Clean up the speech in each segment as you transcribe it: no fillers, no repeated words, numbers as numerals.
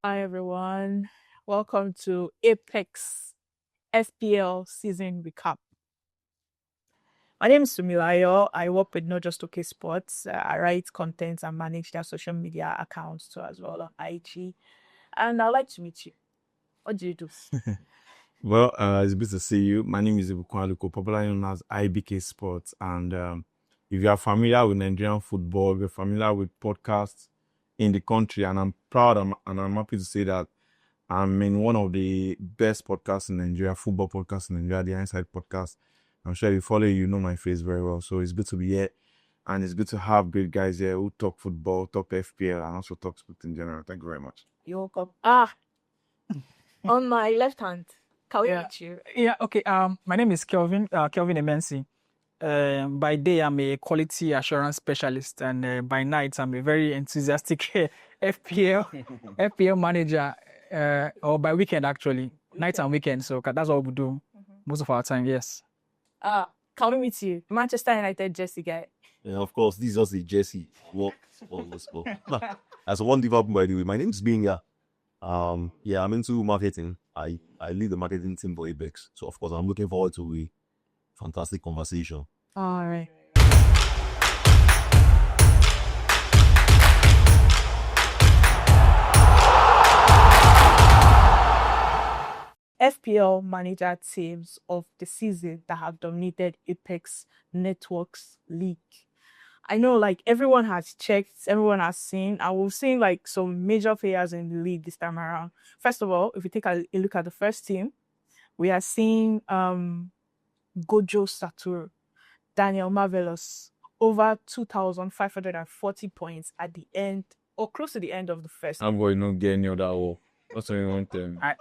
Hi everyone. Welcome to Apex FPL season recap. My name is Sumilayo. I work with Not Just Okay Sports. I write content and manage their social media accounts too as well on IG. And I'd like to meet you. What do you do? Well, it's good to see you. My name is Ibukun Aluko, popularly known as IBK Sports. And if you are familiar with Nigerian football, if you're familiar with podcasts in the country, and I'm proud and I'm happy to say that I'm in one of the best podcasts in Nigeria, football podcasts in Nigeria, the Inside Podcast. I'm sure if you follow, you know my face very well. So it's good to be here. And it's good to have great guys here who talk football, talk FPL, and also talk sports in general. Thank you very much. You're welcome. On my left hand, can we meet you? Yeah, okay. My name is Kelvin Emensi. By day, I'm a quality assurance specialist, and by night, I'm a very enthusiastic FPL FPL manager. Or by weekend, actually, night and weekend. So that's what we do most of our time. Yes. Can we meet you? Manchester United Jesse guy. Yeah, of course, this is just a Jesse. As one development, by the way, my name is Binga. Yeah, I'm into marketing. I lead the marketing team for Apex. So of course, I'm looking forward to a fantastic conversation. All right. FPL manager teams of the season that have dominated Apex Networks League. I know like everyone has checked, everyone has seen, and we've seen like some major players in the league this time around. First of all, if we take a look at the first team, we are seeing Gojo Satoru, Daniel Marvelous, over 2,540 points at the end or close to the end of the first. I'm going to get any other war. That's what you want them. I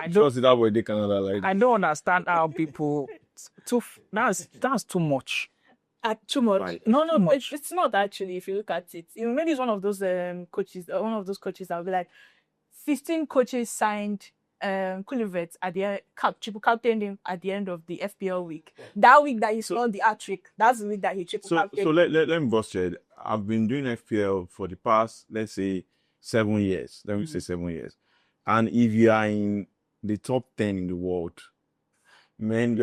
Just don't see that way they Canada like. I don't understand how people that's too much. Too much. Right. No, Too much. it's not actually. If you look at it, maybe it's one of those coaches. One of those coaches that will be like, 15 coaches signed Kulivets at the triple captained him at the end of the FPL week. That week that he scored the hat trick, that's the week that he triple So captained. let me bust it. I've been doing FPL for the past, let's say, 7 years. Let me say 7 years. And if you are in the top 10 in the world, man,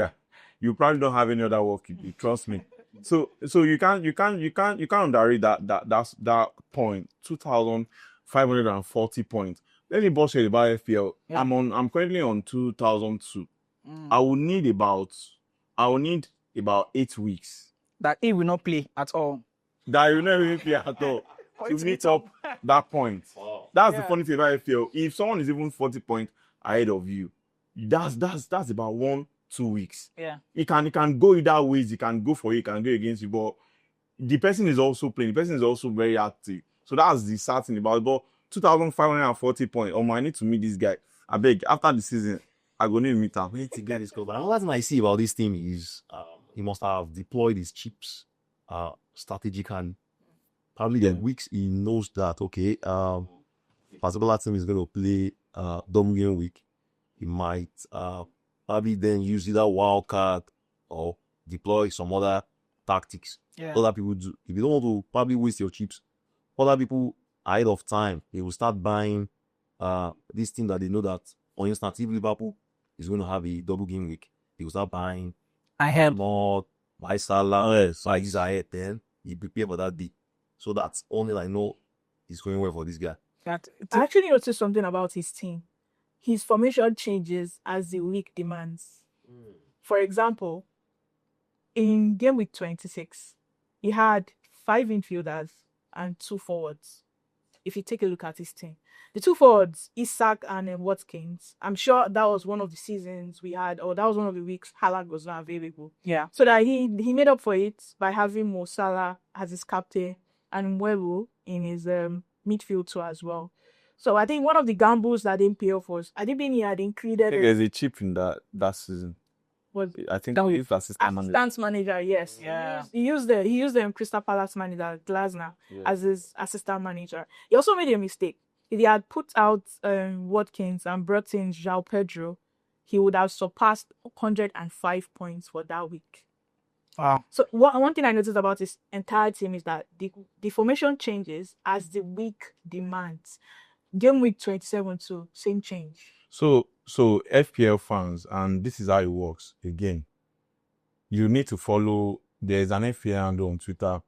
you probably don't have any other work you do. Trust me. So you can't underrate that point. 2,540 points. Let me bust it about FPL. Yeah. I'm currently on 2,002. I will need about 8 weeks. That he will not play at all. That you never even play at all to meet up that point. That's the funny thing about FPL. If someone is even 40 points ahead of you, that's about 1-2 weeks. Yeah. It can go either ways. It can go for you, it can go against you, but the person is also playing. The person is also very active. So that's the sad thing about it. But 2,540 points. I need to meet this guy. I beg, after the season, I go need to meet him. We need to get this goal. But another thing I see about this team is he must have deployed his chips strategic, and probably the weeks he knows that okay, particular team is going to play double game week. He might probably then use either wild card or deploy some other tactics. Yeah. Other people do. If you don't want to probably waste your chips, other people ahead of time, they will start buying this team that they know that, for instance, if Liverpool is going to have a double game week, they will start buying I have more, buy Salah, buy this ahead, then he prepare for that day. So that's only I know is going well for this guy. that. I actually noticed something about his team. His formation changes as the week demands. For example, in game week 26, he had 5 infielders and 2 forwards. If you take a look at his team, the 2 forwards, Isak and Watkins, I'm sure that was one of the seasons we had, or that was one of the weeks Haaland was not available. Yeah. So that he made up for it by having Mo Salah as his captain and Mbeumo in his midfield too as well. So I think one of the gambles that didn't pay off was, I didn't think he had I included think there's a chip in that season. was I think That was- if assistant manager. assistant manager, yes. Yeah. He used the Crystal Palace manager, Glasner, as his assistant manager. He also made a mistake. If he had put out Watkins and brought in João Pedro, he would have surpassed 105 points for that week. Wow. So one thing I noticed about his entire team is that the formation changes as the week demands. Game week 27 too, same change. So FPL fans, and this is how it works. Again, you need to follow. There's an FPL handle on Twitter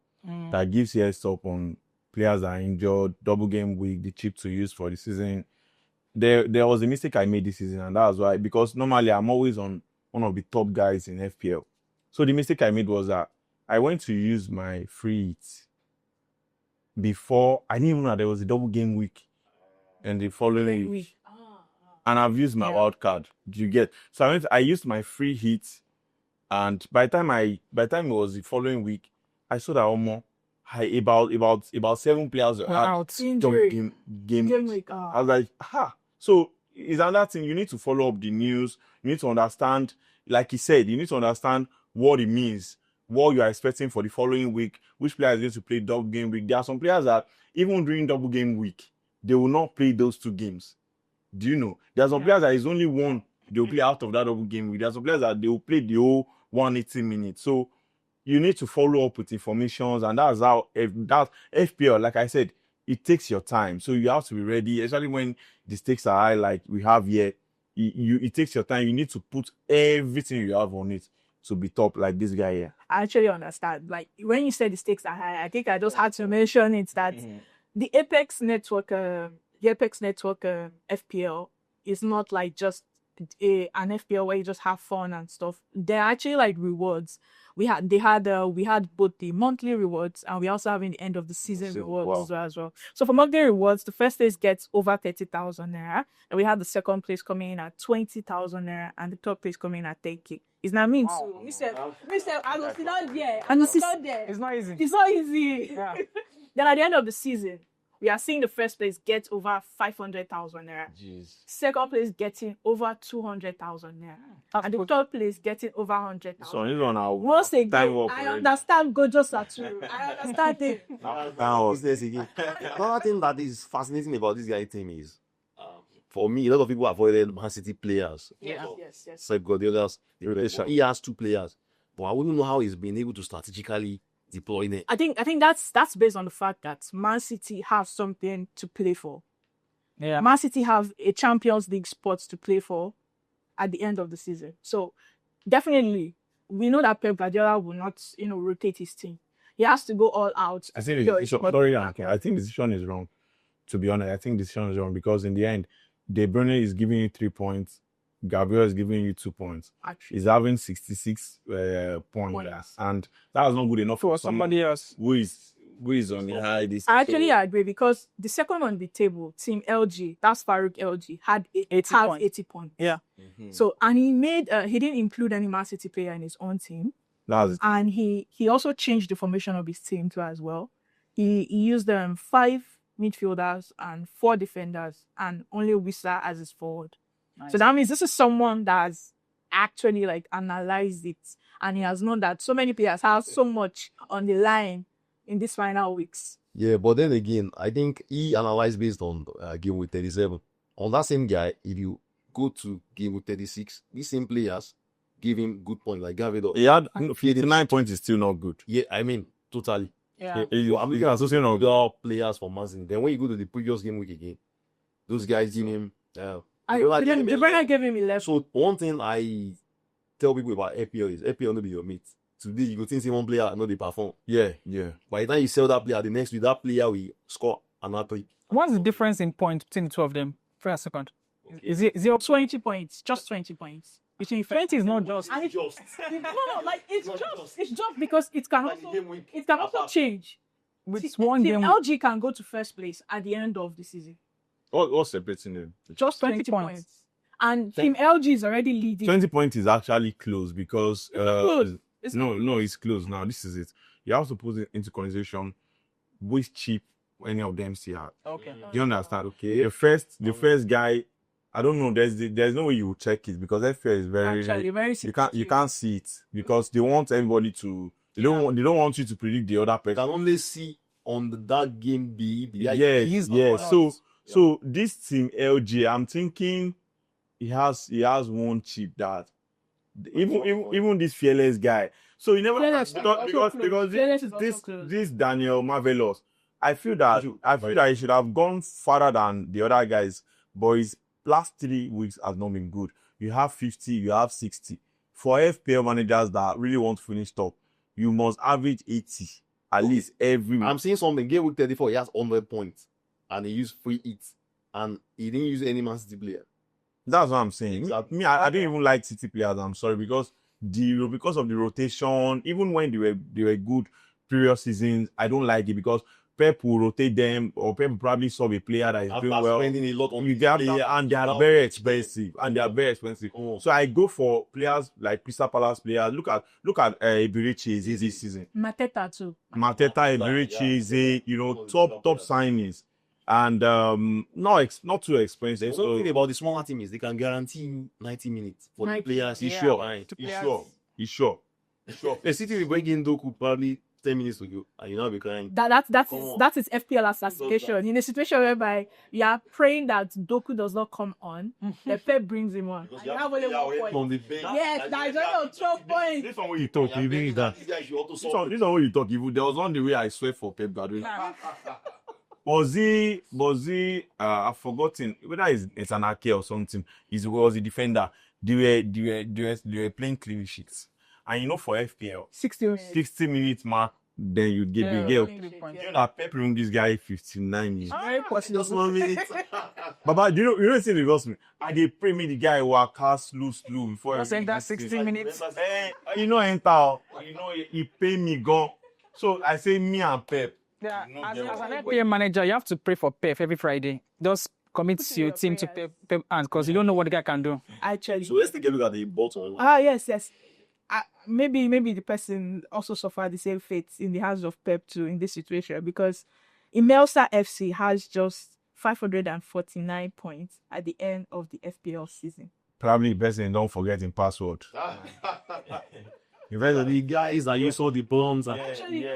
that gives you a heads up on players that are injured, double game week, the chip to use for the season. There was a mistake I made this season, and that was why, because normally I'm always on one of the top guys in FPL. So the mistake I made was that I went to use my free hits before I didn't even know that there was a double game week and the following week. And I've used my wild card. Do you get? So I used my free hits, and by the time it was the following week, I saw that about 7 players were out. game week. I was like, So is another thing, you need to follow up the news. You need to understand, like he said, you need to understand what it means, what you are expecting for the following week, which player is going to play double game week. There are some players that even during double game week, they will not play those 2 games. Do you know? There are some players that is only one they will play out of that double game week. There are some players that they will play the whole 180 minutes. So you need to follow up with informations, and that's how that FPL, like I said, it takes your time. So you have to be ready, especially when the stakes are high, like we have here. It takes your time. You need to put everything you have on it to be top, like this guy here. I actually understand. Like when you said the stakes are high, I think I just had to mention it that the Apex Network, FPL is not like just an FPL where you just have fun and stuff. They're actually like rewards. We had both the monthly rewards, and we also have in the end of the season rewards as well. So for monthly rewards, the first place gets over 30,000 naira, and we had the second place coming in at 20,000 naira, and the third place coming in at 10K. It's not mean to. We said, I will sit down there. I will sit down there. It's not easy. It's not easy. Yeah. Then at the end of the season, we are seeing the first place get over 500,000 naira. Jeez. Second place getting over 200,000 naira. And the third place getting over 100,000. So this one now. Once again, I understand Gojo Satu. I understand it. Business again. Another thing that is fascinating about this guy team is, for me, a lot of people avoided Man City players. Yes. So Guardiola's he has 2 players, but I wouldn't know how he's been able to strategically deploy them. I think that's based on the fact that Man City have something to play for. Yeah. Man City have a Champions League spot to play for at the end of the season. So definitely, we know that Pep Guardiola will not, rotate his team. He has to go all out. I think the decision is wrong. To be honest, I think the decision is wrong because in the end, De Bruyne is giving you 3 points. Gabriel is giving you 2 points. Actually, He's having 66 points, and that was not good enough for somebody else who is on the high. I actually agree because the second on the table, Team LG, that's Farouk LG, had 80 points. Yeah. Mm-hmm. So, and he didn't include any Man City player in his own team. And he also changed the formation of his team too as well. He used 5 midfielders and 4 defenders, and only Wissa as his forward. Nice. So that means this is someone that has actually analyzed it, and he has known that so many players have so much on the line in these final weeks. Yeah, but then again, I think he analyzed based on game week 37. On that same guy, if you go to game week 36, these same players give him good points, like Gavido. He had 59 points is still not good. Yeah, I mean, totally. Yeah. I'm looking at associating players for Man City. Then when you go to the previous game week again, those guys give him. De Bruyne gave him 11. So one thing I tell people about FPL is FPL no be your mate. Today you go think one player and not they perform. Yeah. By the time you sell that player, the next week that player will score another 3. What's the difference in points between the 2 of them? First, second. Okay. Is it 20 points? Just 20 points. Between 20 is not just. It's just because it can also change. With one game, LG can go to first place at the end of the season. What's separating them? Just 20 points. And Team LG is already leading. 20 points is actually close because it's close now. This is it. You have to put it into consideration which chip any of them still have. Okay. Do you understand? Okay. The first guy, I don't know. There's no way you will check it because FPL is very you can't see it because they want everybody to. They don't want you to predict the other person. You can only see on that game B. So this team LG, I'm thinking he has one chip that even this fearless guy. So you never because this Daniel Marvelous, I feel that he should have gone farther than the other guys, but his last 3 weeks has not been good. You have 50, you have 60. For FPL managers that really want to finish top, you must average 80 at least every week. I'm seeing something. Game week 34, he has 100 points, and he used free hits, and he didn't use any Man City player. That's what I'm saying. Exactly. Me, I didn't even like City players. I'm sorry, because of the rotation, even when they were good previous seasons, I don't like it because Pep will rotate them, or Pep will probably saw a player that is doing well. Spending a lot on You get player, and they are very expensive. So I go for players like Crystal Palace players. Look at Iberichi this season. Mateta too. Mateta, Iberichi, top signings. And not too expensive. There's something about the smaller team is they can guarantee 90 minutes for the players. He's sure, right? He's sure. The City will bring in Doku probably 10 minutes to go, and you know, be crying. That is FPL assassination. In a situation whereby you are praying that Doku does not come on, the Pep brings him on. And you have only 1 point. On the bench. Yes, that is only 12 points. This one when you talk, you mean that. This one when you talk, there was one the way I swear for Pep Guardiola. Was he? I've forgotten whether it's an Ake or something. Was a defender. They were playing clean sheets, and for FPL, 60 minutes mark, then you get. That Pep room this guy 59 minutes. Very possible. Just 1 minute. Baba, you know see the gospel. I dey pray me the guy work hard slow before. Just enter 60 minutes. Enter. He pay me go. So I say me and Pep. Yeah, as an FPL manager, you have to pray for Pep every Friday. Just commit your team to Pep hands, because you don't know what the guy can do. Actually. So let's take a look at the bottom. Yes. Maybe the person also suffered the same fate in the hands of Pep too in this situation, because Imelsa FC has just 549 points at the end of the FPL season. Probably best thing, don't forget in password. The guys that you saw the bombs. I'm actually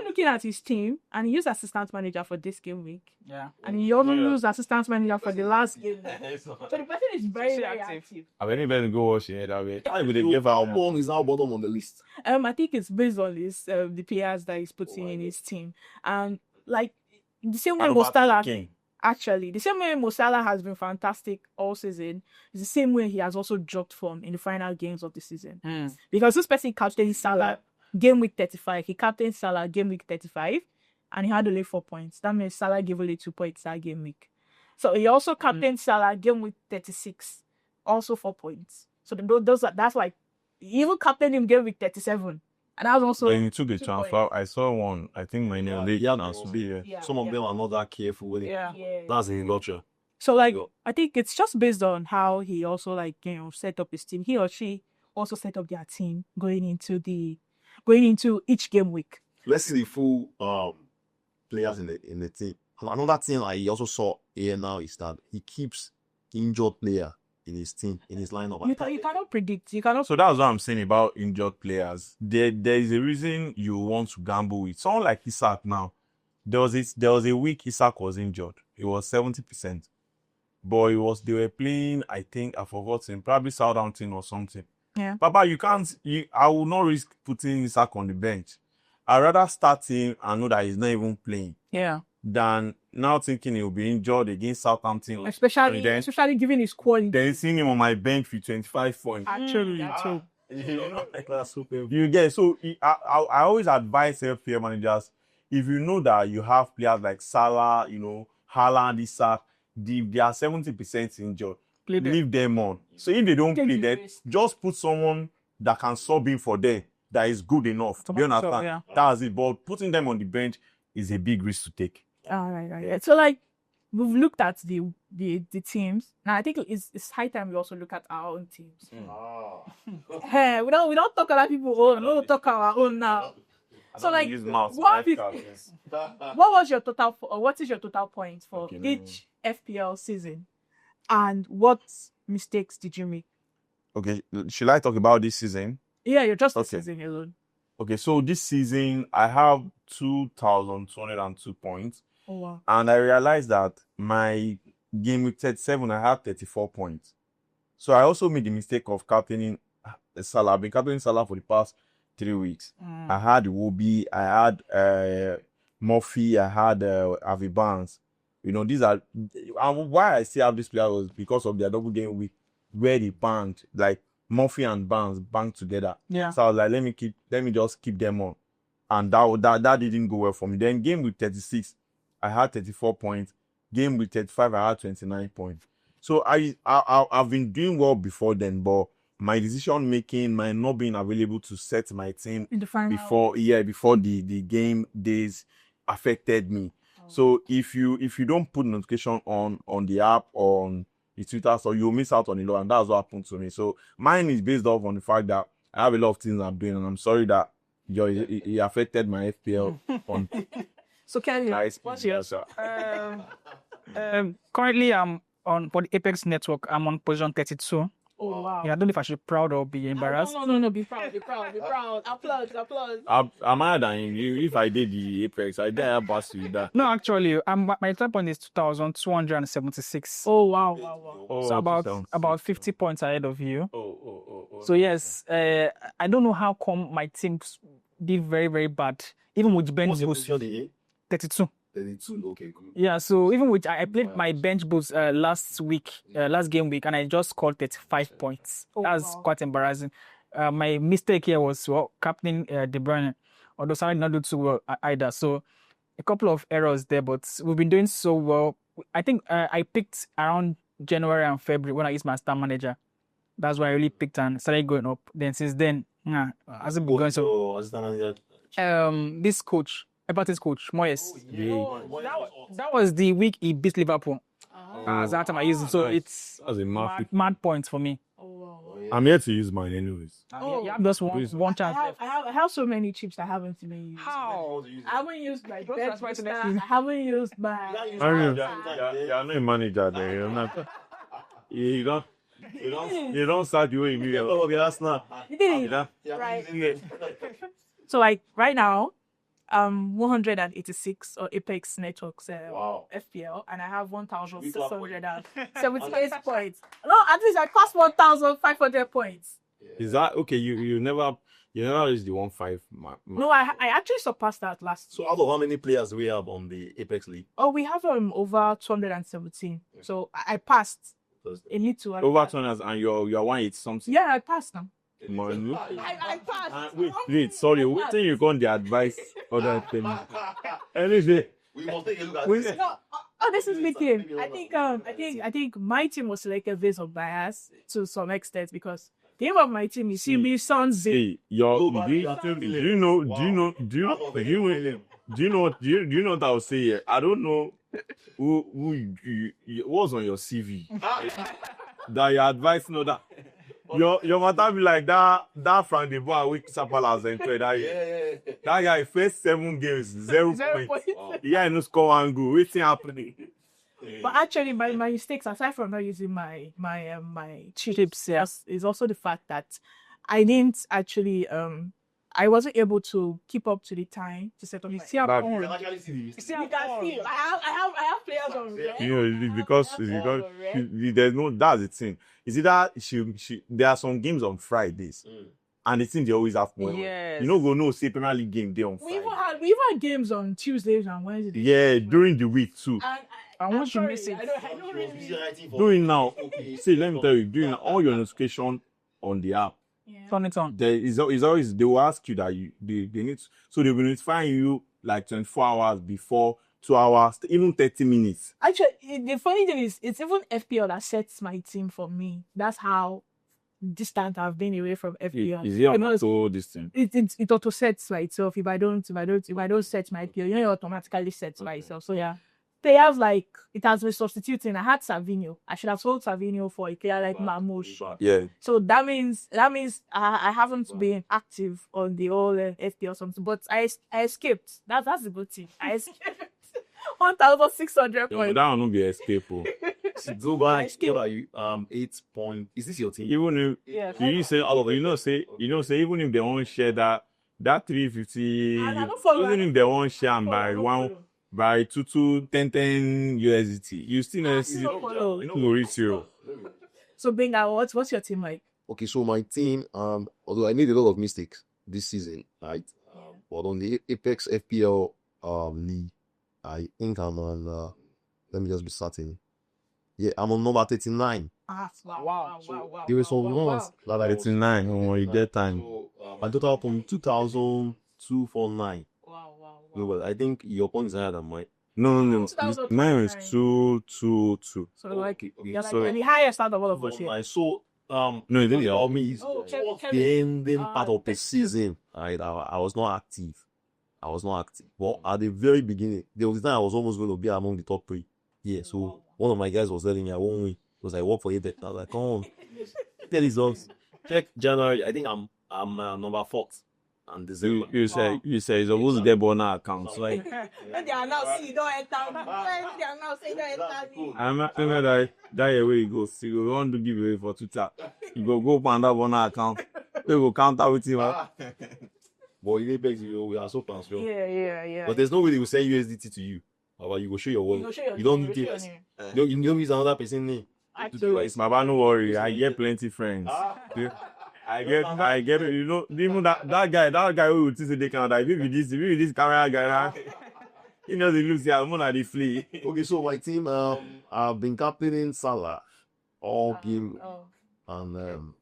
looking at his team, and he used assistant manager for this game week. Yeah. And he also used assistant manager for the last game week. So the person is very active. I better go watch it that way. I would give out one is now bottom on the list. I think it's based on his the players that he's putting in his team. And like the same way the same way Mo Salah has been fantastic all season, is the same way he has also dropped form in the final games of the season. Because this person captained Salah game week 35. He captained Salah game week 35, and he had only 4 points. That means Salah gave only 2 points that game week. So he also captained Salah game week 36, also 4 points. So that's like he even captained him game week 37. And that was also when he took the transfer, I saw one. I think my name Some of them are not that careful with it. Yeah. That's the gotcha. So I think it's just based on how he also set up his team. He or she also set up their team going into each game week. Let's see the full players in the team. Another thing I also saw here now is that he keeps injured player in his team, in his lineup. You cannot predict. So that's what I'm saying about injured players. There is a reason you want to gamble with someone like Isak now. There was a week Isak was injured. It was 70%. But they were playing, I think, I've forgotten, probably Southampton or something. Yeah. Papa, I will not risk putting Isak on the bench. I'd rather start him and know that he's not even playing. Yeah. Than now thinking he'll be injured against Southampton. Especially given his quality. Then seeing him on my bench with 25 points. Actually, you get so I always advise FPL managers, if you know that you have players like Salah, Haaland, Isak, they are 70% injured, leave them on. So if they don't play that, just put someone that can sub in for them that is good enough. Do you understand? Yeah. That's it. But putting them on the bench is a big risk to take. All right. So we've looked at the teams. Now I think it's high time we also look at our own teams. Hey, we don't talk about people own. We don't talk our own now. So what was your total? What is your total points for each FPL season, and what mistakes did you make? Okay, should I talk about this season? Yeah, you're just this season alone. Okay, so this season I have 2,202 points. Oh wow! And I realized that my game week 37 I had 34 points. So I also made the mistake of captaining Salah. I've been captaining Salah for the past 3 weeks. I had Iwobi, I had Murphy, I had Avi Barnes. You know, these are and why I still have this player was because of their double game week where they banged, like Murphy and Barnes banged together. Yeah. So I was like, let me just keep them on. And that didn't go well for me. Then game with 36, I had 34 points. Game with 35, I had 29 points. So I've been doing well before then, but my decision making, my not being available to set my team In the final. before the game days affected me. So if you don't put notification on the app, on the Twitter, so you'll miss out on a lot, and that's what happened to me. So mine is based off on the fact that I have a lot of things I'm doing, and I'm sorry that it affected my FPL on So Kevin, nice. what's yours? Currently, I'm on for the Apex network. I'm on position 32. Oh wow. Yeah, I don't know if I should be proud or be embarrassed. No, be proud. Applause. I'm higher than you. If I did the Apex, I did have pass you that. No, actually, my top point is 2,276. Oh wow. So about 50 points ahead of you. Oh. So yes, I don't know how come my team did very, very bad. Even with bench What's your boost, position again? 32. 32. Okay, good. Yeah, so even with I played my bench boost last game week, and I just scored 35 points. That's quite embarrassing. My mistake here was captaining De Bruyne, although I did not do too well either. So a couple of errors there, but we've been doing so well. I think I picked around January and February when I used my star manager. That's why I really picked and started going up. Then since then, hasn't been going so. This coach, Everton's coach, Moyes. That was the week he beat Liverpool. As that time I used it, so it's That's a mad points for me. I'm here to use mine anyways. You have just one chance left. I have so many chips I haven't even used. How? I haven't used my Don't best transfer to booster. next I season. haven't used my. You're not a manager there. You're not. You don't start the way you mean. Oh, yeah, that's not. You did it. Right. So like right now, 186 on Apex Networks FPL, and I have 1,678 points. No, at least I passed 1,500 points. Is that okay? You never reached the 1-5 mark. No, I actually surpassed that last. So, out of how many players do we have on the Apex League? Oh, we have over 217. So I passed. A little. Over 200, and you're 180 something. Yeah, I passed now. Man, I passed. wait, sorry. Wait till you got the advice other thing. Anyway, We must take a look at this. No, this is my team. I think my team was selected based on bias to some extent because the name of my team is CB Sons. hey, do you know what I would say here? I don't know who was on your CV. That your advice know that your matter be like that from the boy which Sapala has entered that year. That guy first 7 games 0 points. Yeah, I no score 1 goal. What's happening? But actually, my mistakes, aside from not using my chips, is also the fact that I didn't actually I wasn't able to keep up to the time to set up. You see how But- You can actually see You can see. I have players on red. You know, it's because there's no, that's the thing. Is it that she there are some games on Fridays, and the thing they always have point. Yes. You know, go no say Premier League game day on We Friday. even had games on Tuesdays and Wednesdays. Yeah, during the week too. And once you miss it, I don't really. Doing now, see, let me tell you, doing all your notification on the app. turn it on. There is always they will ask you that they need so they will notify you like 24 hours before, 2 hours, even 30 minutes. Actually, the funny thing is, it's even FPL that sets my team for me. That's how distant I've been away from FPL. Is it Because so this thing? it auto sets by itself. If I don't set my FPL, it automatically sets by itself. So yeah. They have like it has been substituting. I had Savinho. I should have sold Savinho for a player like Marmoush. Yeah. So that means I haven't been active on the whole FPL or something. But I escaped. That's a good thing. I escaped 1,600 points. That will not be escape. Oh. do go and kill you 8 point. Is this your team? Even if Yeah. you say even if they won't share that 350, And I don't follow. even if they won't share by 10 USDT, you still not see follow. it will reach you. So Benga, what's your team like? Okay, so my team, although I made a lot of mistakes this season, right? But on the Apex FPL league. I think I'm on. Let me just be certain. Yeah, I'm on number 39. Wow. There were some ones that I was 39. Oh, you get time. my total from 2002-49. Wow. No, but I think your point is higher than mine. No. 2029. Mine is 2. So like Okay, you're like so the highest out of all of us so here. my so No, it didn't for help. me is Oh, towards Kevin. the ending Ah, part of the season. I was not active. But at the very beginning, there was a time I was almost going to be among the top 3. Yeah, so one of my guys was telling me I won't win because I work for ABET. I was like, come on, tell results. Check January. I think I'm number 4th. And December. You say you're supposed to get bonus accounts. Like When they are now see don't enter. When they are now say don't enter. I'm not telling that year where you go. So you want to give away for Twitter. You go find that bonus account. They will counter with him. But in Apex, we are so transparent. Yeah. But there's no way they will send USDT to you. But you go show your wallet. You don't need it. You don't use another person's name. It's my bad, no worry. I get plenty friends. Yeah. I get you know even that guy who would say they can die. If you this camera guy, he knows the lose here. I'm the flea. Okay, so my team, I've been captaining Salah all game, and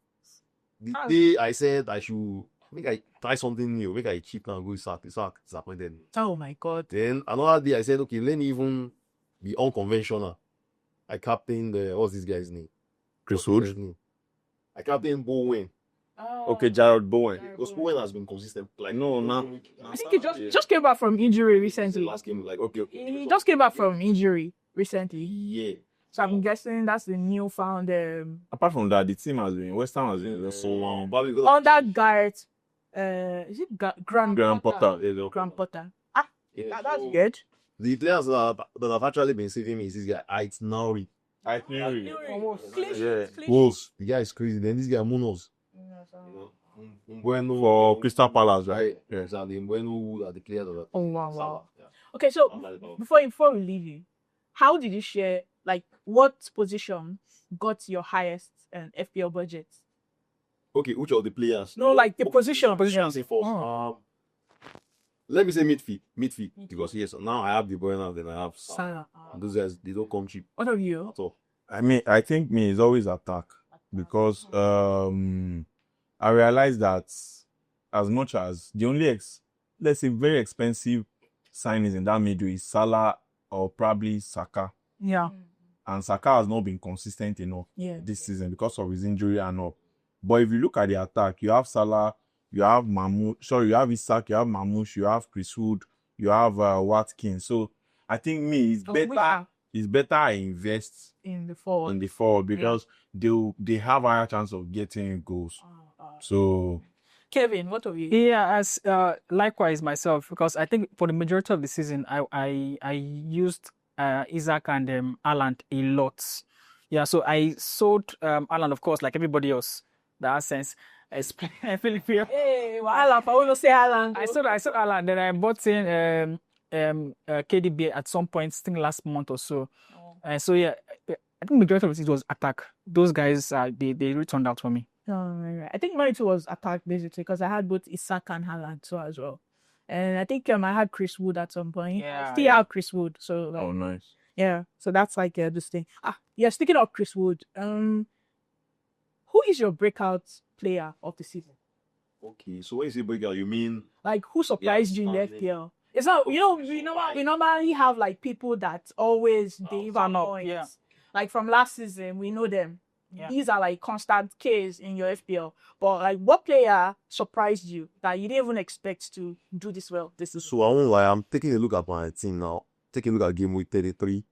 the day I said I should make I try something new, make I cheat and go sack disappointed. Oh my god. Then another day I said, okay, let me even be unconventional. I captained what's this guy's name? Chris What's Wood. his name? I captained Bowen. Okay, Jared Bowen. Because Bowen has been consistent. Like No. I think he just came back from injury recently. last game, like okay. He just came back from injury recently. Yeah. So I'm guessing that's the newfound Apart from that, the team has been West Ham has been so long. But because under Garrett. Is it Grand Potter. Grand Potter. yeah, That's so good. the players that have actually been saving me is this guy, Ait Nauri. I think Yeah. Wolves The guy is crazy. Then this guy Munoz. Bueno for Crystal Palace, right? Yeah, exactly. Bueno are the players that Oh wow. Salah. Yeah. Okay, so before we leave you, how did you share like what position got your highest FPL budget? Okay, which of the players? No, like the position. Position say first. Oh. Let me say midfield. Because yes, now I have the Bueno, then I have Salah. Salah. And those guys they don't come cheap What of you? at all. I think it's always attack because I realized that as much as the only let's say very expensive signings in that middle is Salah or probably Saka. Yeah. And Saka has not been consistent enough this season because of his injury and all. But if you look at the attack, you have Salah, you have you have Isak, you have Mamouche, you have Chris Wood, you have Watkins. So I think it's better I invest in the forward. because they have a higher chance of getting goals. So Kevin, what of you? Yeah, as likewise myself, because I think for the majority of the season, I used Isaac and Alan a lot. Yeah, so I sold Alan, of course, like everybody else. That has sense. I feel Hey, Alan, I want to say Alan. I sold Alan, then I bought in KDB at some point, I think last month or so. So yeah, I think majority of it was attack. Those guys, they returned out for me. Oh, right. I think mine too was attack basically because I had both Isak and Haaland too as well. And I think I had Chris Wood at some point. Yeah, Still have Chris Wood. So like, oh nice. yeah. So that's like this thing. Yeah, speaking of Chris Wood, who is your breakout player of the season? Okay, so when you say breakout, you mean Like who surprised you in the FPL? It's not we normally have like people that always deliver turn up, points. yeah. Like from last season, we know them. Yeah. These are like constant Ks in your FPL. But like what player surprised you that you didn't even expect to do this well this season? so I won't lie, I'm taking a look at my team now. Taking a look at game week 33.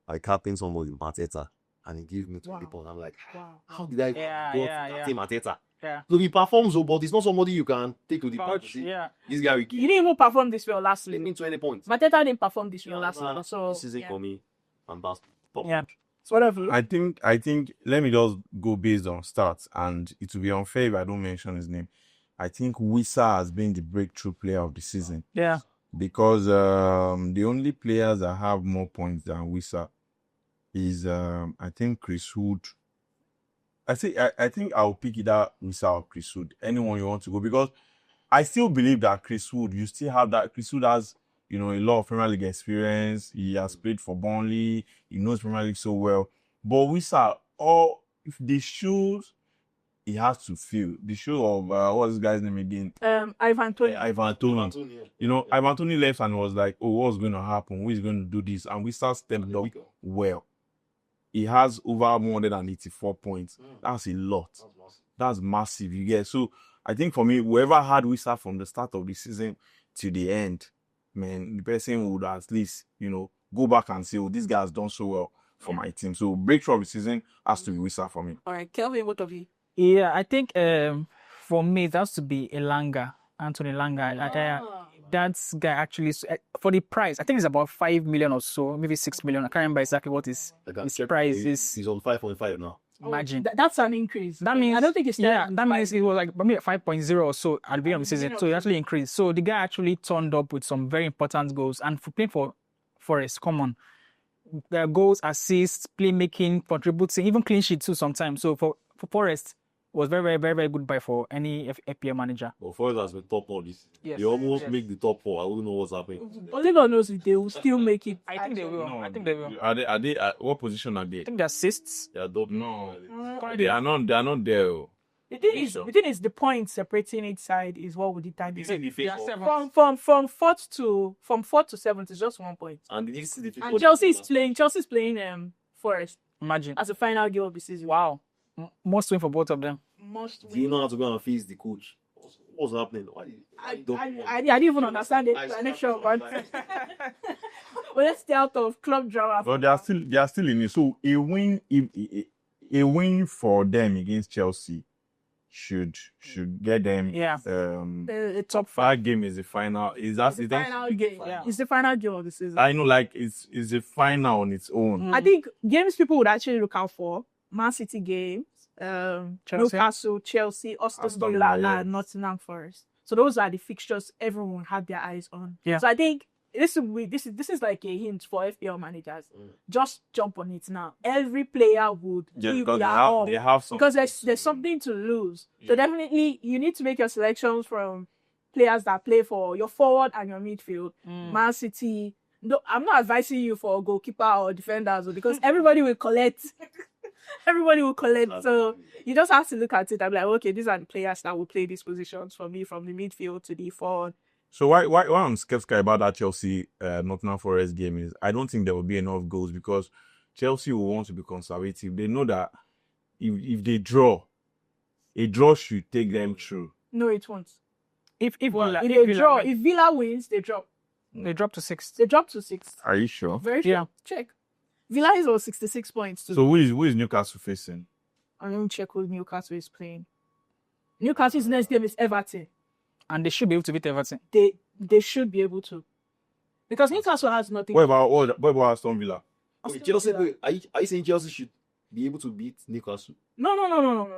I captained somebody Mateta and he gave me 20 points. I'm like, Wow. how did I captain Mateta? Yeah. So he performs, but it's not somebody you can take to the Pouch, pouch. yeah. This guy will give You didn't even perform this well last season. me 20 points. Mateta didn't perform this well last season. So This isn't for me. And that's top. Yeah. So what have you? I think let me just go based on stats, and it will be unfair if I don't mention his name. I think Wissa has been the breakthrough player of the season Yeah. because the only players that have more points than Wissa is I think Chris Wood. I think I'll pick either Wissa or Chris Wood. Anyone you want to go, because I still believe that Chris Wood, you still have that. Chris Wood has you know, a lot of Premier League experience. He has played for Burnley. He knows Premier League so well. But Wissa, if the shoes he has to fill, the shoe of what's this guy's name again? Ivan Toney. Ivan Toney. You know, Ivan Toney left and was like, oh, what's going to happen? Who is going to do this? And Wissa stepped up well. He has over 184 points. That's a lot. That's massive. You get. So I think for me, whoever had Wissa from the start of the season to the end, man, the person would at least, you know, go back and say, oh, this guy has done so well for my team. So breakthrough of the season has to be Wissa for me. All right, Kelvin, what of you? Yeah, I think for me it has to be Elanga, Anthony Elanga. That guy actually, for the price, I think it's about 5 million or so, maybe 6 million. I can't remember exactly what his price is. He's on 5.5 now. Imagine. That's an increase. That means I don't think it's that means it was like maybe 5.0 or so at the beginning of the season. So it actually increased. So the guy actually turned up with some very important goals. And for playing for Forest, come on. Their goals, assists, playmaking, contributing, even clean sheet too sometimes. So for Forest, was very, very, very, very good buy for any FPL manager. But Forest has been top 4 this season. Yes. They almost make the top 4. I don't know what's happening. Only God knows if they will still make it. I think they will. No, I think they will. Are they what position are they? I think the assists. They are top. No, Currently, they are not there. Oh. The thing is, the point separating each side is what will determine. they are seven. From fourth to seventh is just 1 point. And this is the And Chelsea's playing Forest Imagine. as a final game of the season. Wow. Must win for both of them. Must Do you win. know how to go and face the coach? What's happening? I didn't even understand the explanation, but well, let's stay out of club drama. But they are still in it. So a win for them against Chelsea should get them. Yeah. The top That game is the final. Is that the final game. Yeah. It's the final game of the season. I know, like it's the final on its own. I think games people would actually look out for: Man City games, Newcastle, Chelsea, Aston Villa, yeah. and Nottingham Forest. So those are the fixtures everyone had their eyes on. Yeah. So I think this is like a hint for FPL managers. Just jump on it now. Every player would Yeah, give because their all. they have some. Because there's something to lose. So definitely you need to make your selections from players that play for your forward and your midfield. Man City. No, I'm not advising you for goalkeeper or defenders because everybody will collect. Everybody will collect. So you just have to look at it and be like, okay, these are the players that will play these positions for me from the midfield to the forward. So why I'm skeptical about that Chelsea Nottingham Forest game is I don't think there will be enough goals because Chelsea will want to be conservative. They know that if they draw, a draw should take them through. No, it won't. If If Villa wins, they drop. they drop to 6th. They drop to 6th. Are you sure? Very sure. Yeah. Check. Villa is on 66 points too. So who is Newcastle facing? I'm going to check who Newcastle is playing. Newcastle's next game is Everton. And they should be able to beat Everton. They should be able to. Because Newcastle has nothing. What about Aston Villa? Okay, Chelsea, are you saying Chelsea should be able to beat Newcastle? No.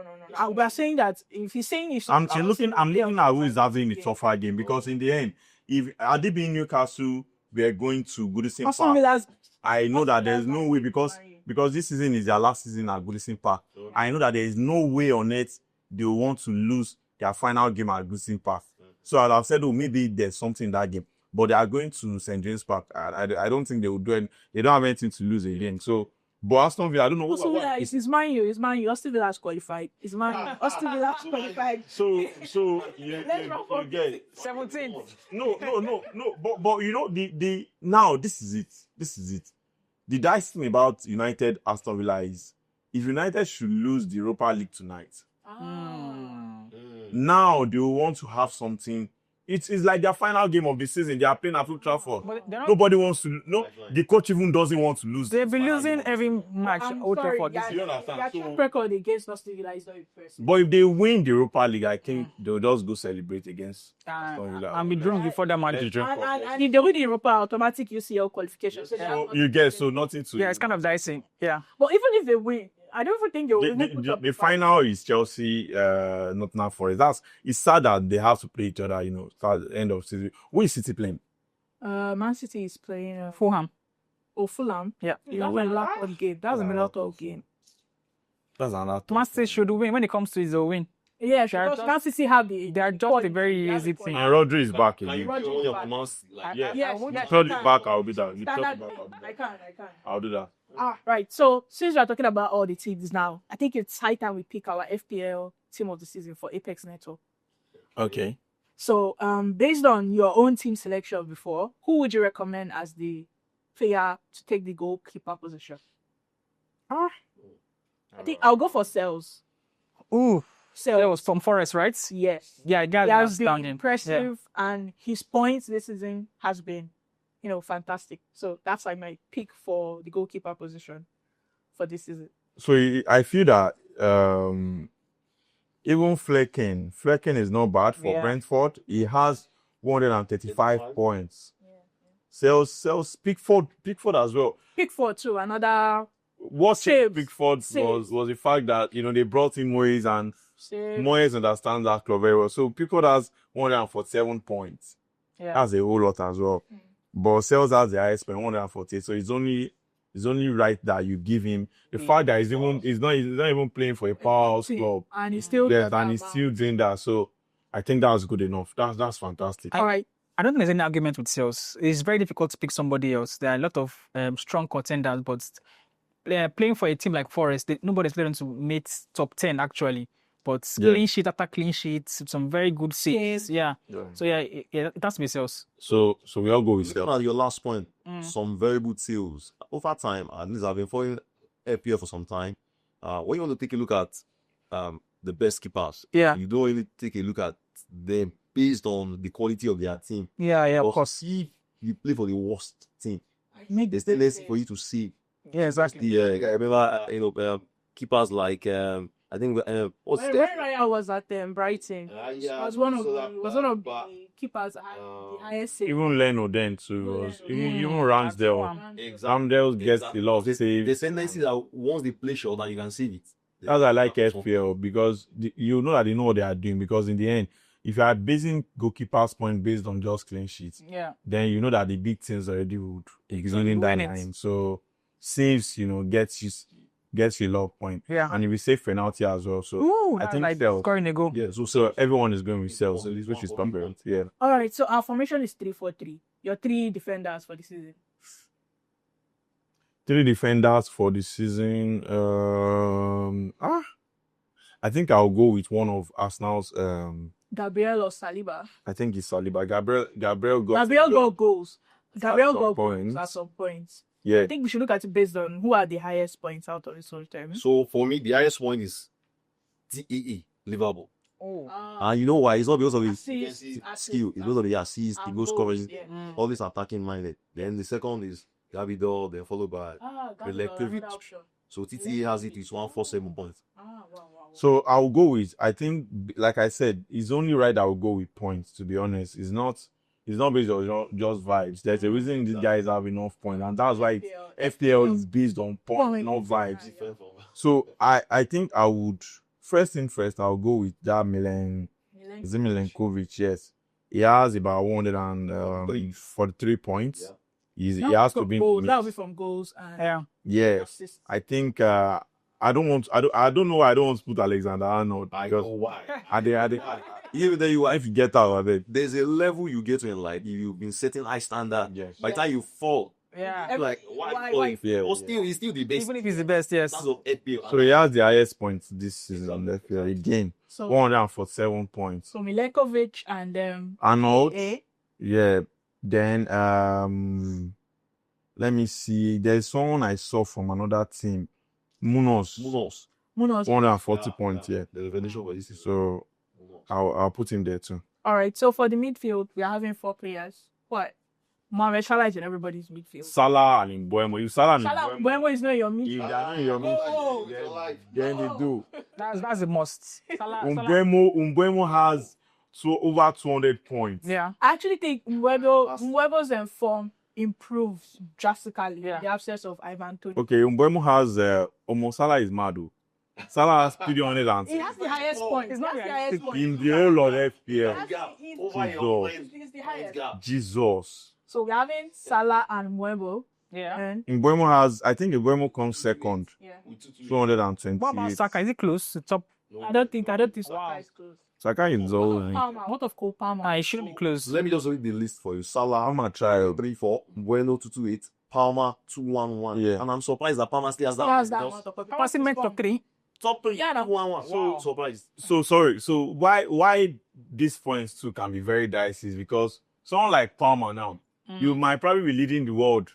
We are saying that if he's saying it's I'm looking at who is having the tougher game because in the end, if had it been Newcastle, we are going to Goodison Aston Park. Villa's I know that there's Aston no Villa's way not because this season is their last season at Goodison Park. I know that there is no way on earth they will want to lose their final game at Goodison Park. So I've said, oh, maybe there's something in that game. But they are going to St. James Park. I don't think they will do it. They don't have anything to lose again. So, but Aston Villa, I don't know Aston Villa is Man U. It's Man U. Aston Villa has qualified. It's Man U. Aston Villa has qualified. So you get it. 17th. No. But you know the now this is it. The dice thing about United Aston Villa is if United should lose the Europa League tonight, now they will want to have something. It's like their final game of the season. They are playing at Old Trafford. But they're not, Nobody wants to. No, the coach even doesn't want to lose. they've been losing every match I'm Old sorry, Trafford this guys. year. You understand? Their So- track record against Aston Villa is not impressive. But if they win the Europa League, I think they'll just go celebrate against Aston Villa. And be drunk before that match. And if they win the Europa, automatic UCL qualification. So they have So nothing you to get do. nothing to. Yeah, it's kind of dicey. Yeah. But even if they win, I don't even think they will even put up The final is Chelsea, Nottingham Forest. It's sad that they have to play each other. You know, start the end of season. Who is City playing? Man City is playing Fulham. Fulham. Yeah. That's a lot game. That's a lot of game. That's another. Man City should win. When it comes to it, they'll win. Yeah, They are because just- Man City have the. They are just a very easy team. And Rodri is back Can you again. put Rodri on your back. commands? Like, Yeah. Yes, would- yes, Third I can. back, I'll be that. The third Standard- back, I'll be I that. can. I'll do that. Right. So since we are talking about all the teams now, I think it's high time we pick our FPL team of the season for Apex Network. Okay. So, based on your own team selection before, who would you recommend as the player to take the goalkeeper position? I think I'll go for Sales. Ooh, that was Sales. from Forest, right? Yes. Yeah, He has been outstanding. impressive, and his points this season has been, fantastic. So that's like my pick for the goalkeeper position for this season. So I feel that even Flecken is not bad for Yeah. Brentford. He has 135 points. Sales Pickford as well. Pickford too, another What Saves. Pickford Saves. was the fact that they brought in Moyes, and save. Moyes understands that club very well. So Pickford has 147 points. Yeah. That's a whole lot as well. But Sales has the highest point, 148. So it's only right that you give him the fact that he's not even playing for a powerhouse club. And he's still Yes, doing and that he's amount. still doing that. So I think that's good enough. That's fantastic. All right. I don't think there's any argument with Sales. It's very difficult to pick somebody else. There are a lot of strong contenders, but playing for a team like Forest, nobody's playing to meet top 10 actually. But Yeah. clean sheet after clean sheet, some very good saves. Saves. Yeah. Yeah. So it has to be Sales. So we all go with Looking Sales. at your last point, some very good sales. Over time, at least I've been following FPL for some time. When you want to take a look at the best keepers, Yeah. you don't really take a look at them based on the quality of their team. Yeah, of Because course. if you play for the worst team, Make there's still less for you to see. Yeah, exactly. I remember, keepers like I think what's When that? Ryan was at Brighton, Yeah, was one of so that- was one of but- the keepers that had the highest save. Even Leno then too was even Ramsdale. Exactly. Ramsdale gets a lot of The saves. tendency that once they play short, that you can save it. That's why I like FPL, because you know that they know what they are doing. Because in the end, if you are basing goalkeepers' point based on just clean sheets, Yeah. then you know that the big teams already would exceeding that win it. line. So saves, gets you a lot of points. Yeah. And if we save penalty as well. So Ooh, I that's think like Sales. scoring a goal. Yeah, so everyone is going with Sales, which is perfect. Yeah. All right, so our formation is 3-4-3. Your three defenders for the season. 3 defenders for the season. I think I'll go with one of Arsenal's. Gabriel or Saliba. I think it's Saliba. Gabriel got Goals. Gabriel some got points. goals at some points. Yeah. I think we should look at it based on who are the highest points out of this whole time. So for me, the highest point is TEE, Liverpool. Oh. And you know why? It's not because of his Assists, skill. It's because of the assists, the and goal goals, scoring, yeah. all this attacking minded. Then the second is Gavidor, then followed by Electric. So TTE has it with 147 points. Wow. So I'll go with. I think, like I said, it's only right I will go with points. To be honest, it's not based on just vibes. There's a reason these guys have enough points, and that's why FPL is based on points, not vibes. So I think I would first. I'll go with that Milenkovic. Yes, he has about 143 points. Yeah. He has to be. That will be from goals and Yeah. Yeah, assists. I think I don't know why I don't want to put Alexander Arnold, because why. even then if you get out of it, There's a level you get to in life. If you've been setting high standard, yes. by the time you fall, Yeah. you're like, Why- why? Yeah, But still, he's still the best. Even if he's the best, yes. That's of FPL. So he has the highest points this season. Again, So 147 points. so Milenkovic and Arnold, A. yeah. Then let me see. There's someone I saw from another team, Munoz, Munoz. 140 points. Yeah. The revelation for this season. So I'll put him there too. All right, so for the midfield, we are having 4 players. What? Mohamed Salah is in everybody's midfield. Salah and Mbeumo. If Salah and Salah, Mbeumo, Mbeumo is not your if midfield. they are not in your Oh. midfield, then they do. That's a must. Salah. Mbeumo has over 200 points. Yeah. I actually think Mbeumo's form improved drastically Yeah. in the absence of Ivan Toney. Okay, Mbeumo has Omo Salah is mad. Oh. Salah has 300 and He has the highest point. It's not He has the highest point. in the whole of FPL. He's the highest. Jesus. So we're having Salah and Mbeumo. Yeah. And Mbeumo has, I think Mbeumo comes second, yeah. 228. What about Saka? Is it close to top I don't think so. Wow. Is close. Saka is all. Palmer. What of Cole Palmer? It shouldn't be close. Let me just read the list for you. Salah, Palmer trial. 3-4, Bueno 228, Palmer 211. Yeah. And I'm surprised that Palmer still has that. He has that because amount of coffee. Passing meant top 3. Top 3, Yeah, 211. So Wow. surprised. So sorry. So why these points too can be very dicey is because someone like Palmer now, you might probably be leading the world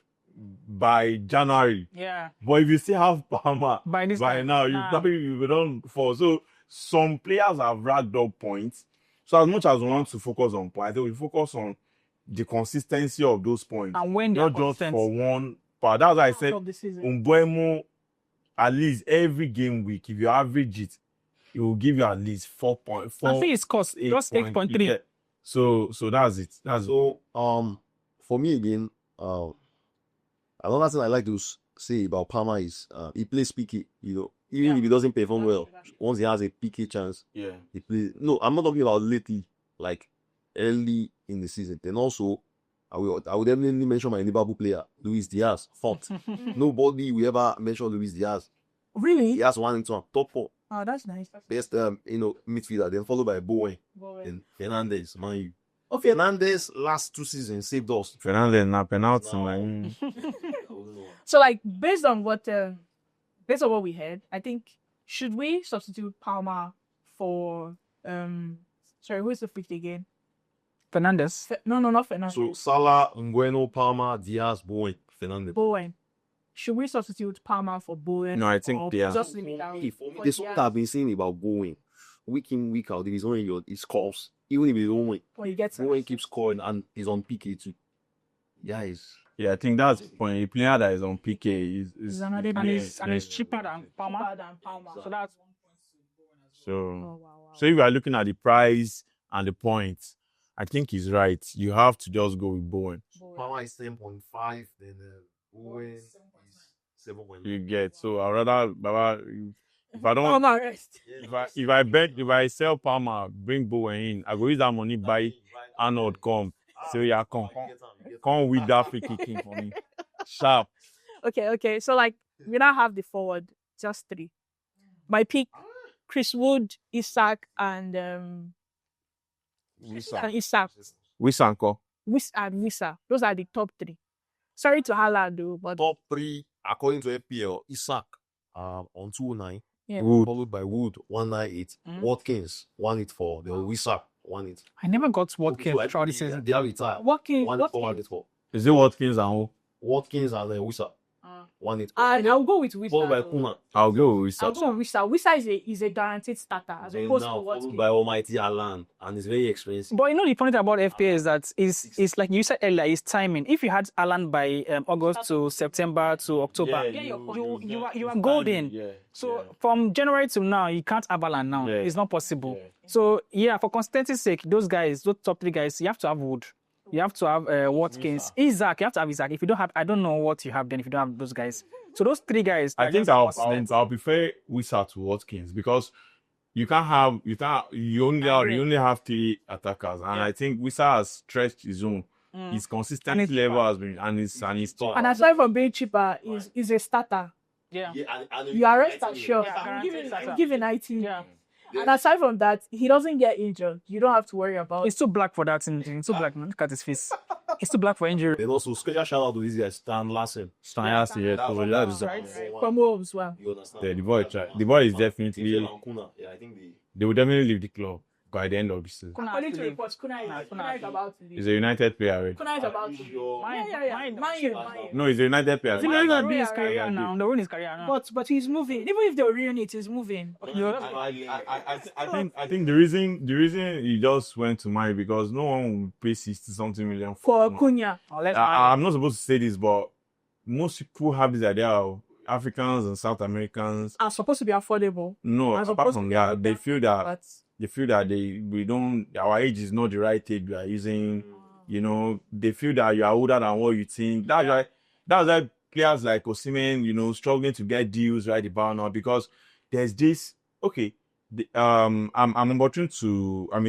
by January. Yeah. But if you still have Palmer By this by time, now, you nah. probably will don't fall. So some players have racked up points. So as much as we want to focus on points, we focus on the consistency of those points. And when they are Not just consistent. for one part. That's why I said Of the season. Umbuemo, at least every game week, if you average it, it will give you at least 4.4. I think it's cost just 8.3. Yeah. So that's it. That's it. So, for me again, another thing I like to say about Palmer is he plays PK. Even if he doesn't perform well, once he has a PK chance, Yeah. he plays. No, I'm not talking about lately, like early in the season. Then also, I would definitely mention my Liverpool player, Luis Diaz. Font. Nobody will ever mention Luis Diaz. Really? He has 1 into top 4 Oh, that's nice. best midfielder. Then followed by Bowen and Fernandez. Man, you. Okay. Fernandez last 2 seasons saved us. Fernandez na penalty. No. So, like, based on what we heard, I think should we substitute Palmer for sorry, who is the fifth again? Fernandez. No, not Fernandez. So Salah, Ngueno, Palmer, Diaz, Bowen, Fernandez. Bowen. Should we substitute Palmer for Bowen? No, I think or Diaz. just leave it out? This is what I've been saying about Bowen. Week in, week out, if he's on his scores, even if he don't win, When he gets Bowen keeps scoring and he's on PK too. Yeah, Yeah, I think that's the point. A player that is on PK is another And Yeah, it's cheaper than Palmer. cheaper than Palmer. So that's so. Oh, wow. So if you are looking at the price and the points, I think he's right. You have to just go with Bowen. Palmer is 7.5, then Bowen is 7.9. You get so I rather Baba, if I don't Palmer rest. if I sell Palmer, bring Bowen in, I go use that money buy Arnold come. So yeah, come with that free kicking for me. Sharp. Okay. So, like, we now have the forward, just 3. My pick: Chris Wood, Isak, and Isak. Wisanko. Wissa. Those are the top 3. Sorry to Haaland, though, but Top 3, according to FPL, Isak on 209, yeah. Wood. followed by Wood 198, Watkins 184, then Isak 180. I never got Watkins So, throughout the season. They are retired. Watkins. 184. Is it Watkins and who? Watkins and Isak 184. And I'll go with Followed by Wissa. Kuna. I'll go with I'll Wisanko. go with Wissa. Wissa is a guaranteed starter as Then opposed now to followed Watkins. by Almighty Alan, and it's very expensive. But you know the funny thing about FPA is that it's like you said earlier, it's timing. If you had Alan by August to September to October, you are golden. Yeah. So from January to now, you can't have Alan now. Yeah. It's not possible. So yeah, for consistency's sake, those top 3 guys, you have to have Wood. You have to have Watkins. Isaac, you have to have Isaac. If you don't have, I don't know what you have then if you don't have those guys. So those 3 guys. I think I'll prefer Wissa to Watkins because you only have 3 attackers, and I think Wissa has stretched his own. His consistency level has been and he's top. And aside from being cheaper, is a starter. Yeah. You are rest assured. Yeah, I'm guaranteed giving 19. Yeah. And aside from that, he doesn't get injured. You don't have to worry about It's too black for that. It's too black, man. Look at his face. It's too black for injury. Then also, special shout out to these guys, Stan Larsen. from Wolves as well. You understand? Yeah, the boy is definitely And Kuna. Yeah, I think they will definitely leave the club by the end of the season. According to reports, Kuna is about to He's leave. a United player already. Kuna is about to leave. Yeah. Man U. No, he's a United player. He's not going to do his Yeah, career yeah. now. They're ruining his career now. But he's moving. Even if they ruin it, he's moving. I think the reason he just went to Mali because no one will pay 60-something million For no. Cunha. Unless I'm not supposed to say this, but most people have this idea of Africans and South Americans. Are supposed to be affordable. No, As apart opposed from to that, they feel that But our age is not the right age we are using. You know, they feel that you are older than what you think. That's why players like Osimhen, struggling to get deals right about now because there's this. Okay, I'm a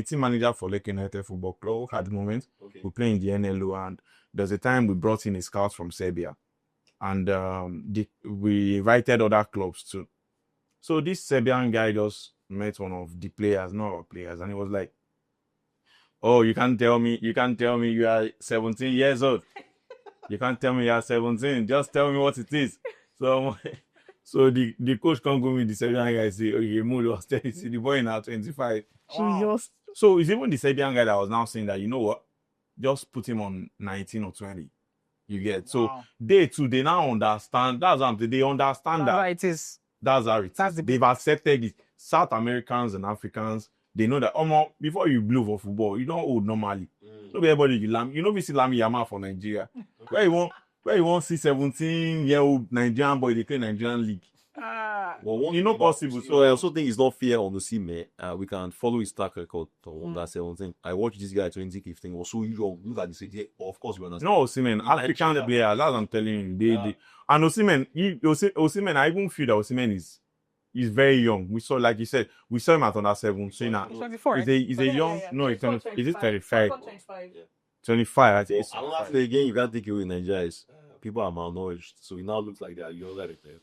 team manager for Lake United Football Club at the moment. Okay. We play in the NLO, and there's a time we brought in a scout from Serbia, and we invited other clubs too. So this Serbian guy just met one of the players, not our players, and he was like, "Oh, you can't tell me you are 17 years old. You can't tell me you are 17. Just tell me what it is." So, so the coach can't go with the Serbian guy say, "Okay, Mood was telling see the boy now 25." Jesus. So it's even the Serbian guy that was now saying that, you know what, just put him on 19 or 20. You get so they too, they now understand. That's what I'm saying. They understand That's that how it is. that's how it is. That's the They've accepted it. South Americans and Africans, they know that before you blow for football, you don't hold normally. So everybody you know we see Lami Yama for Nigeria. Where you want see 17-year-old Nigerian boy they play Nigerian league. Well, You know possible. So I also think it's not fair on the Sime. We can follow his track record on that 17. I watched this guy 2015. Was so young. Look at the city. Of course, we understand. No, Osimhen, African players, that's what I'm telling you. They and Osimhen, I even feel that Osimhen is very young. We saw, like you said, we saw him at under 17 now. 24. He's a young, no, he's is it 35? 25, I think. And lastly, again, you can't take away Nigeria is people are malnourished. So it now looks like they are younger than them.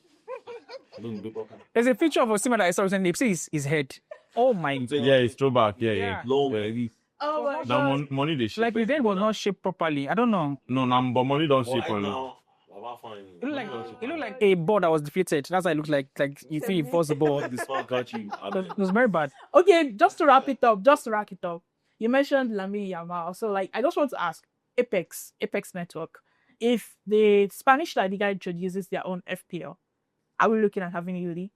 There's a picture of Osimhen that I saw recently. You see his head. Oh my God. Yeah, it's throwback. Yeah. Long. Oh my That money they shape. Like his head was not shaped properly. I don't know. No, but money don't shape on now. It looked like a ball that was deflated. That's how it looked like. Like you think it was the ball. This one got you. It was very bad. Okay, just to wrap it up, you mentioned Lamine Yamal. So, like, I just want to ask Apex Network, if the Spanish La Liga introduces their own FPL, are we looking at having a league?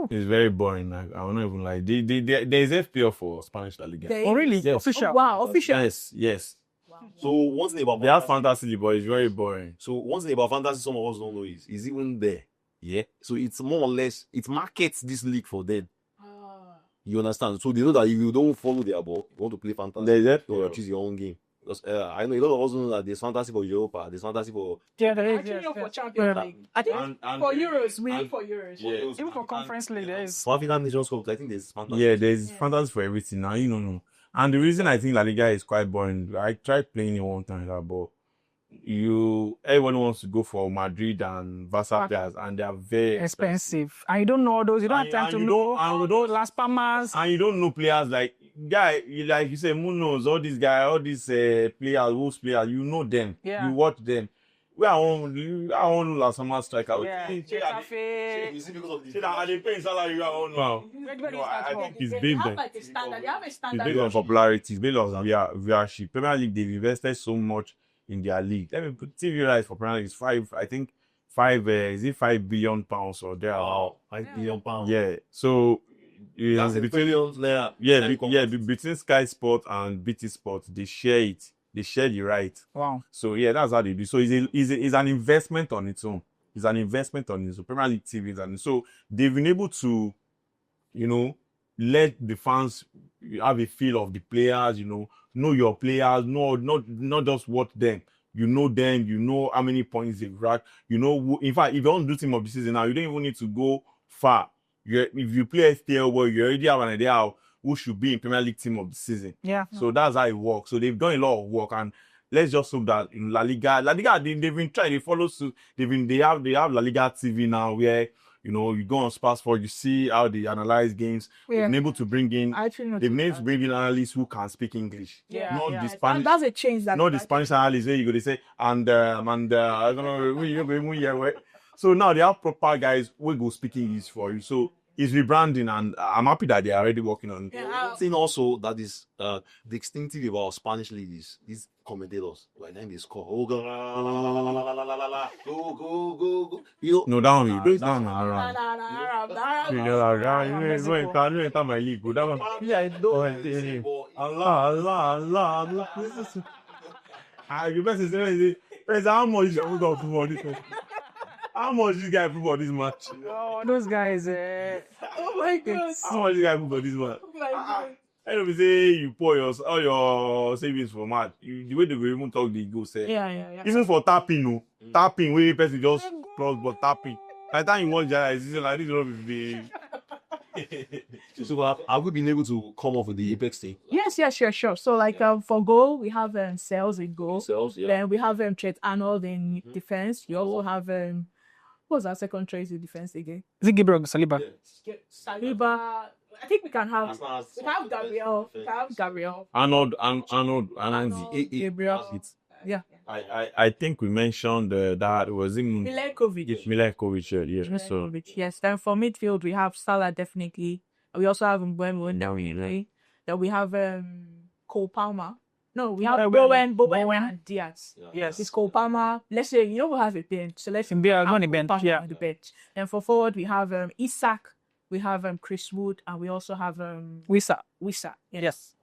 It's very boring. Like, I don't even like. There's FPL for Spanish La Liga. Oh really? Yes. Official. Oh, wow, official. Yes. So one thing about They have fantasy league, but it's very boring. So one thing about fantasy some of us don't know is even there. Yeah. So it's more or less it markets this league for them. You understand? So they know that if you don't follow their ball, you want to play fantasy, There's you FPL. choose your own game. Because I know a lot of us know that there's fantasy for Europa, there's fantasy for Yeah, there is. Actually, Yes, not for yes. Champions League. I think And- for Euros, we and- need for Euros. Yeah. Even for Conference League, there is. for African Nations Cup. I think there's fantasy. Yeah, there's fantasy for everything now. You don't know. And the reason I think La Liga is quite boring, I tried playing it one time, but everyone wants to go for Madrid and Barca players, and they are very Expensive. And you don't know all those. You don't have time And to you know. don't- and you don't- Las Palmas. And you don't know players like like you say, Munoz, all these players, who's players, you know them, Yeah. you watch them. I want last summer striker. Yeah. Getafe. You see because of See that are they paying salary? I don't know. Where do you No, I start from? think it's They based have on like a standard. They have a it's standard. based on popularity. It's based on viewership. Premier League, they've invested so much in their league. Let me put TV rights for Premier League is is it £5 billion or there? Wow, £5 billion. Yeah. So That's a billion there. between Sky Sport and BT Sport, they share it. They share the right. Wow. So yeah, that's how they do. So it's an investment on its own. It's an investment on its own. Premier League TV, and so they've been able to, let the fans have a feel of the players. Know your players. Not just watch them. You know them. You know how many points they've racked. You know who. In fact, if you want to do team of the season now, you don't even need to go far. If you play FPL, well, you already have an idea of who should be in Premier League team of the season. Yeah. So that's how it works. So they've done a lot of work, and let's just hope that in La Liga, they've been trying. They follow suit. They have La Liga TV now, where you go on Sport, you see how they analyze games. Yeah. They've been able to bring in. I actually They've been able to bring in analysts who can speak English. Yeah. Not Yeah. the Spanish. That's a change. Not the Spanish analysts where you go. They say I don't know. So now they have proper guys who go speak English for you. So it's rebranding, and I'm happy that they are already working on it. Yeah. One thing also that is the distinctive about Spanish league is these commentators. Like then they score. Oh, go, go. No, that one break down around. Nah. You enter my league. That one. Yeah, it Allah. You better say, how much is put for this match? How much this guy put for this match? Oh, those guys. Oh my God. How much this guy put for this match? Oh my God. I don't say you pour all your savings for match. The way they will even talk, they go say. Yeah. Even for tapping, tapping where person just cross but tapping. By the time you watch that, it's like this will be. So have we been able to come up with the Apex thing? Yes, sure. So like for goal, we have Sales in goal. Sales, yeah. Then we have Trent Arnold in defense. You also have what was our second choice in defense again? Is it Gabriel Saliba? Saliba. I think we can have Gabriel. We can have Gabriel. Arnold, Ananzi. Gabriel. Yeah. I think we mentioned that was in Milenkovic. Milenkovic. Yeah. So Milenkovic, yes. Then for midfield, we have Salah definitely. We also have Mbeumo now, really. Then we have Cole Palmer. No, we have Bowen and Diaz. Yes. It's Cole Palmer. Let's say, we have a bench. So let's Be have on the Cole bench, Palmer yeah. on the bench. And for forward, we have Isak. We have Chris Wood. And we also have Wisa. Wissa. Yes.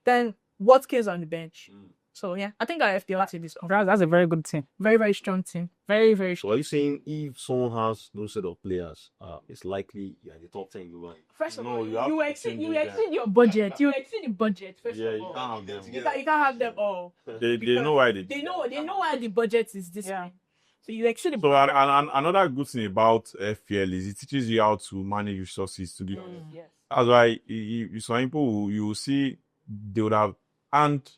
Then Watkins on the bench. So yeah, I think our FPL team is That's a very good team. very, very strong team. Very, very So strong. are you saying if someone has those set of players, it's likely you're in the top 10 you want? First of No, all, you have you to exceed change them. your budget. You exceed the budget. First yeah, of you all, can't have them. you can't have them all. They know why they They know why the budget is this. Yeah. Way. So you exceed the So and another good thing about FPL is it teaches you how to manage resources to do. Yes. That's why some people you will see they would have, and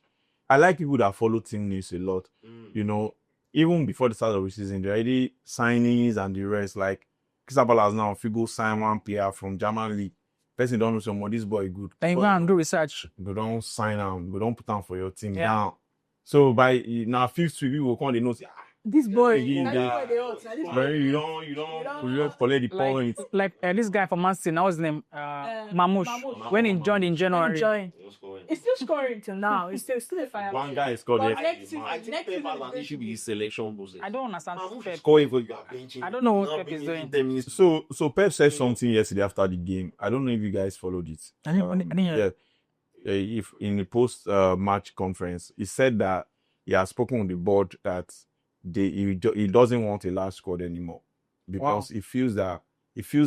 I like people that follow team news a lot. You know, even before the start of the season, there are already signings and the rest. Like Crystal has now, if you go sign one player from German league, person don't know someone, this boy good. Then you go and do research. They don't sign him, they don't put him for your team Yeah. down. So by now fifth week, we will come, they know say, This boy, Again, that's they- why they all- that's why- man, you don't collect the points. Like this guy from Man City, now his name Mamouche. Mamouche. When he joined in January. Enjoy. It's still scoring till now. It's still a fire. One guy is called But the next season, I think next Pep season has an issue with his selection process. I don't understand Pep. Scoring for you are benching. I don't know what Now Pep is bringing doing. in 10 minutes. So Pep said something yesterday after the game. I don't know if you guys followed it. I didn't hear. Yeah. If in the post match conference, he said that he has spoken on the board that he doesn't want a large squad anymore because he feels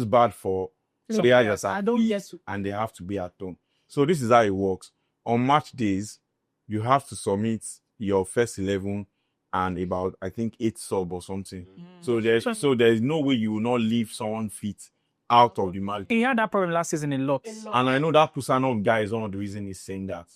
bad for players that I are don't fit get to. and they have to be at home. So this is how it works. On match days, you have to submit your first 11 and about I think 8 sub or something. So there's no way you will not leave someone fit out of the match. He had that problem last season a lot. And I know that Pusanov guy is one of the reasons he's saying that.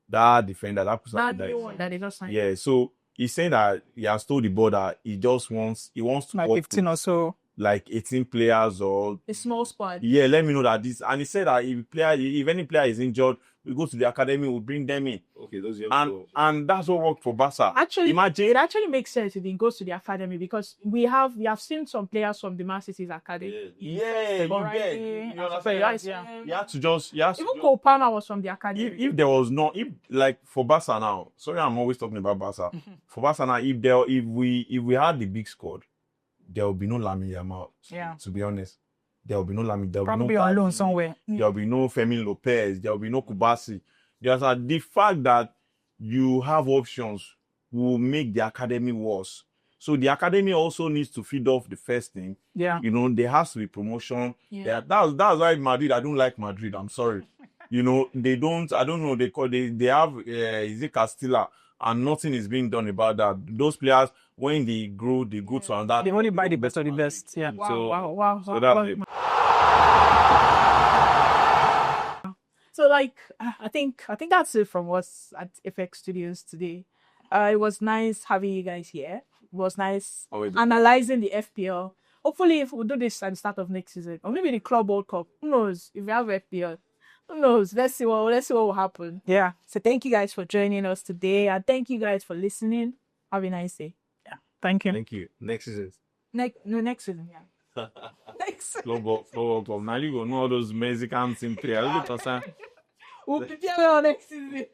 That defender, that Pusanov That guy. new one that they just signed. Yeah, so he's saying that he has told the board that he wants to Like work 15 with or so. like 18 players or A small squad. yeah, let me know that this. And he said that if any player is injured, we go to the academy, we'll bring them in. Okay, those are And that's what worked for Barca. Actually, Imagine it actually makes sense if he goes to the academy because we have seen some players from the Man City's academy. yeah, you Alright, get yeah. you understand? Yeah. You have to just Even Cole Palmer was from the academy. if there was no like for Barca now, sorry I'm always talking about Barca. For Barca now, if we had the big squad, there will be no Lamine Yamal. Yeah. To be honest, there will be no Lamine. There will Probably be be no on loan Kante. somewhere. There will be no Femi Lopez. There will be no Kubasi. The fact that you have options will make the academy worse. So the academy also needs to feed off the first thing. Yeah. You know, there has to be promotion. Yeah. That's why Madrid. I don't like Madrid. I'm sorry. You know, they don't. I don't know. They have is it Castilla, and nothing is being done about that. Those players when they grow, they go to another. They only buy the best of the best. Yeah. Wow. So that's it. So like I think that's it from us at FX Studios today. It was nice having you guys here. It was nice Always. analyzing the FPL. Hopefully, if we do this at the start of next season, or maybe the Club World Cup, who knows? If we have FPL, who knows? Let's see what will happen. Yeah. So thank you guys for joining us today, and thank you guys for listening. Have a nice day. Thank you. Thank you. Next season. Next season, yeah. Next season. Club. Now you go know all those Mexican team players. We'll prepare well next season.